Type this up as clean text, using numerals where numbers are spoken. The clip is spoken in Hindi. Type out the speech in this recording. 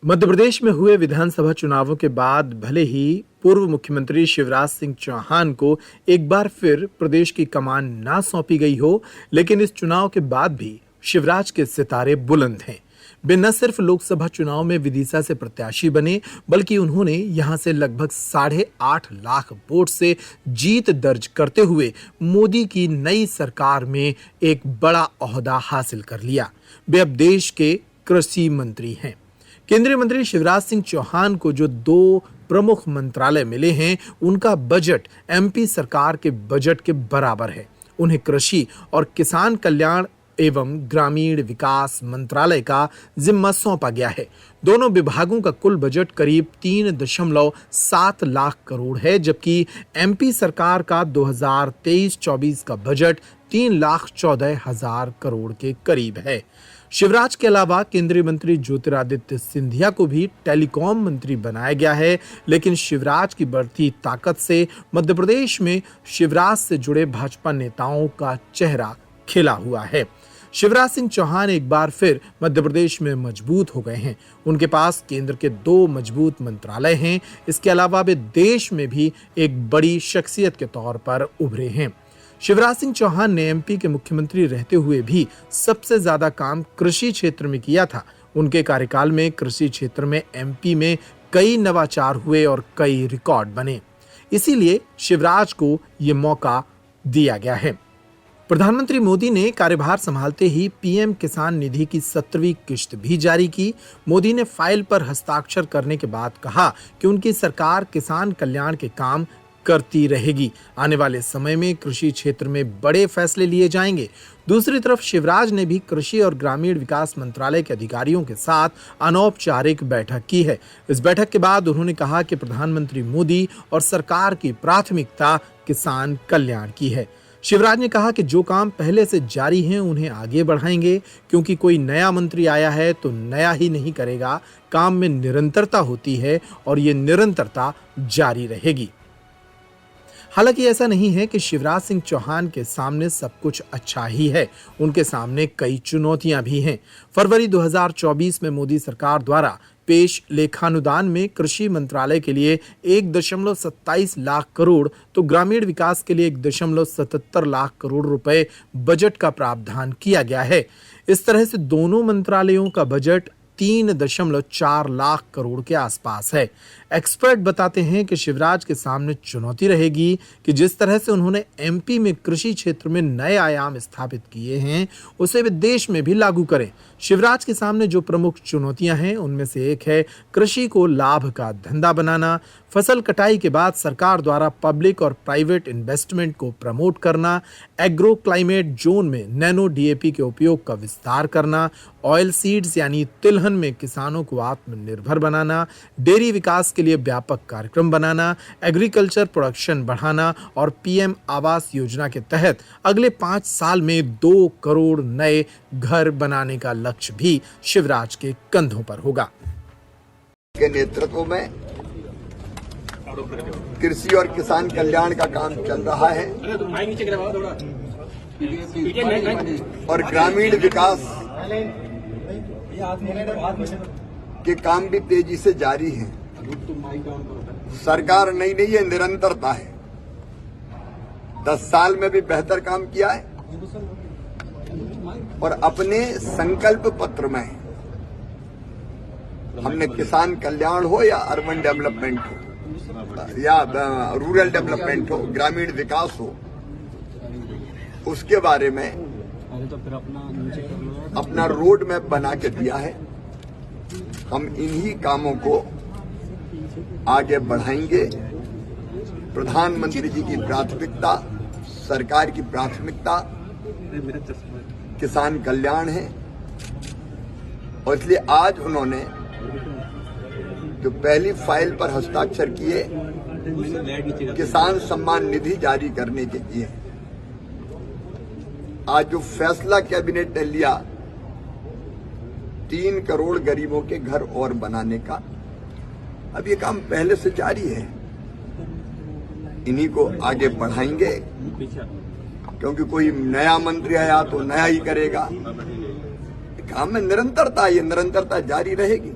मध्य प्रदेश में हुए विधानसभा चुनावों के बाद भले ही पूर्व मुख्यमंत्री शिवराज सिंह चौहान को एक बार फिर प्रदेश की कमान ना सौंपी गई हो, लेकिन इस चुनाव के बाद भी शिवराज के सितारे बुलंद हैं। वे न सिर्फ लोकसभा चुनाव में विदिशा से प्रत्याशी बने, बल्कि उन्होंने यहां से लगभग 8.5 लाख वोट से जीत दर्ज करते हुए मोदी की नई सरकार में एक बड़ा ओहदा हासिल कर लिया। वे अब देश के कृषि मंत्री हैं। केंद्रीय मंत्री शिवराज सिंह चौहान को जो 2 प्रमुख मंत्रालय मिले हैं, उनका बजट एमपी सरकार के बजट के बराबर है। उन्हें कृषि और किसान कल्याण एवं ग्रामीण विकास मंत्रालय का जिम्मा सौंपा गया है। दोनों विभागों का कुल बजट करीब 3.7 लाख करोड़ है, जबकि एमपी सरकार का 2023-24 का बजट 3,14,000 करोड़ के करीब है। शिवराज के अलावा केंद्रीय मंत्री ज्योतिरादित्य सिंधिया को भी टेलीकॉम मंत्री बनाया गया है, लेकिन शिवराज की बढ़ती ताकत से मध्य प्रदेश में शिवराज से जुड़े भाजपा नेताओं का चेहरा खिला हुआ है। शिवराज सिंह चौहान एक बार फिर मध्य प्रदेश में मजबूत हो गए हैं। उनके पास केंद्र के 2 मजबूत मंत्रालय हैं। इसके अलावा वे देश में भी एक बड़ी शख्सियत के तौर पर उभरे हैं। शिवराज सिंह चौहान ने एमपी के मुख्यमंत्री रहते हुए भी सबसे ज्यादा काम कृषि क्षेत्र में किया था। उनके कार्यकाल में कृषि क्षेत्र में एमपी में कई नवाचार हुए और कई रिकॉर्ड बने। इसीलिए शिवराज को ये मौका दिया गया है। प्रधानमंत्री मोदी ने कार्यभार संभालते ही पीएम किसान निधि की 17वीं किश्त भी जारी की। मोदी ने फाइल पर हस्ताक्षर करने के बाद कहा कि उनकी सरकार किसान कल्याण के काम करती रहेगी। आने वाले समय में कृषि क्षेत्र में बड़े फैसले लिए जाएंगे। दूसरी तरफ शिवराज ने भी कृषि और ग्रामीण विकास मंत्रालय के अधिकारियों के साथ अनौपचारिक बैठक की है। इस बैठक के बाद उन्होंने कहा कि प्रधानमंत्री मोदी और सरकार की प्राथमिकता किसान कल्याण की है। शिवराज ने कहा कि जो काम पहले से जारी हैं उन्हें आगे बढ़ाएंगे, क्योंकि कोई नया मंत्री आया है तो नया ही नहीं करेगा। काम में निरंतरता होती है और ये निरंतरता जारी रहेगी। हालांकि ऐसा नहीं है कि शिवराज सिंह चौहान के सामने सब कुछ अच्छा ही है। उनके सामने कई चुनौतियां भी हैं। फरवरी 2024 में मोदी सरकार द्वारा पेश लेखानुदान में कृषि मंत्रालय के लिए 1.27 लाख करोड़ तो ग्रामीण विकास के लिए 1.77 लाख करोड़ रुपए बजट का प्रावधान किया गया है। इस तरह से दोनों मंत्रालयों का बजट 3.4 लाख करोड़ के आसपास है। एक्सपर्ट बताते हैं कि शिवराज के सामने चुनौती रहेगी कि जिस तरह से उन्होंने एमपी में कृषि क्षेत्र में नए आयाम स्थापित किए हैं, उसे वे देश में भी लागू करें। शिवराज के सामने जो प्रमुख चुनौतियां हैं, उनमें से एक है कृषि को लाभ का धंधा बनाना, फसल कटाई के बाद सरकार द्वारा पब्लिक और प्राइवेट इन्वेस्टमेंट को प्रमोट करना, एग्रो क्लाइमेट जोन में नैनो डीएपी के उपयोग का विस्तार करना, ऑयल सीड्स यानी तिलहन में किसानों को आत्मनिर्भर बनाना, डेयरी विकास के लिए व्यापक कार्यक्रम बनाना, एग्रीकल्चर प्रोडक्शन बढ़ाना और पीएम आवास योजना के तहत अगले 5 साल में 2 करोड़ नए घर बनाने का लक्ष्य भी शिवराज के कंधों पर होगा। के नेतृत्व में कृषि और किसान कल्याण का काम चल रहा है और ग्रामीण विकास के काम भी तेजी से जारी है। सरकार नई नहीं है, निरंतरता है। 10 साल में भी बेहतर काम किया है और अपने संकल्प पत्र में हमने किसान कल्याण हो या अर्बन डेवलपमेंट हो या रूरल डेवलपमेंट हो, ग्रामीण विकास हो, उसके बारे में अपना रोड मैप बना के दिया है। हम इन्हीं कामों को आगे बढ़ाएंगे। प्रधानमंत्री जी की प्राथमिकता, सरकार की प्राथमिकता किसान कल्याण है और इसलिए आज उन्होंने जो पहली फाइल पर हस्ताक्षर किए, किसान सम्मान निधि जारी करने के लिए, आज जो फैसला कैबिनेट ने लिया 3 करोड़ गरीबों के घर और बनाने का, अब ये काम पहले से जारी है। इन्हीं को आगे बढ़ाएंगे, क्योंकि कोई नया मंत्री आया तो नया ही करेगा। काम में निरंतरता, ये निरंतरता जारी रहेगी।